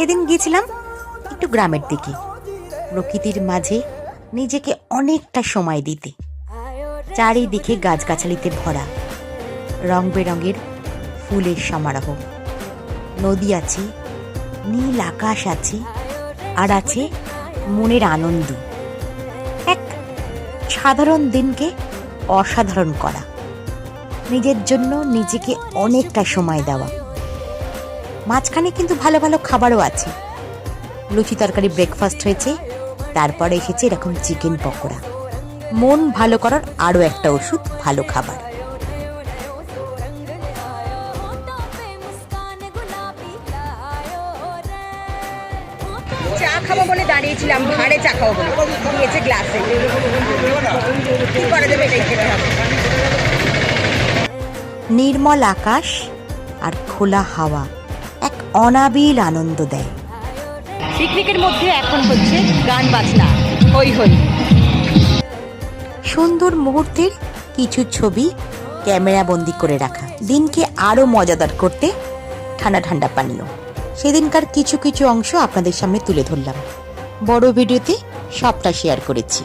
সেদিন গিয়েছিলাম একটু গ্রামের দিকে, প্রকৃতির মাঝে নিজেকে অনেকটা সময় দিতে। চারিদিকে গাছগাছালিতে ভরা, রং বেরঙের ফুলের সমারোহ। নদী আছে, নীল আকাশ আছে, আর আছে মনের আনন্দ। এক সাধারণ দিনকে অসাধারণ করা, নিজের জন্য নিজেকে অনেকটা সময় দেওয়া। মাঝখানে কিন্তু ভালো ভালো খাবারও আছে। লুচি তরকারি ব্রেকফাস্ট হয়েছে, তারপরে এসেছে এরকম চিকেন পকোড়া। মন ভালো করার আরও একটা ওষুধ ভালো খাবার। চা খাবো বলে দাঁড়িয়েছিলাম, ভাড়ে চা খাবো বলে দিয়েছে গ্লাসে। কি করা যাবে, এটাই খেতে হবে। নির্মল আকাশ আর খোলা হাওয়া এক অনাবিল আনন্দ দেয়। পিকনিকের মধ্যে এখন হচ্ছে গান বাজনা, হই হই। সুন্দর মুহূর্তের কিছু ছবি ক্যামেরা বন্দি করে রাখা। দিনকে আরও মজাদার করতে ঠান্ডা ঠান্ডা পানীয়। সেদিনকার কিছু কিছু অংশ আপনাদের সামনে তুলে ধরলাম। বড় ভিডিওতে সবটা শেয়ার করেছি।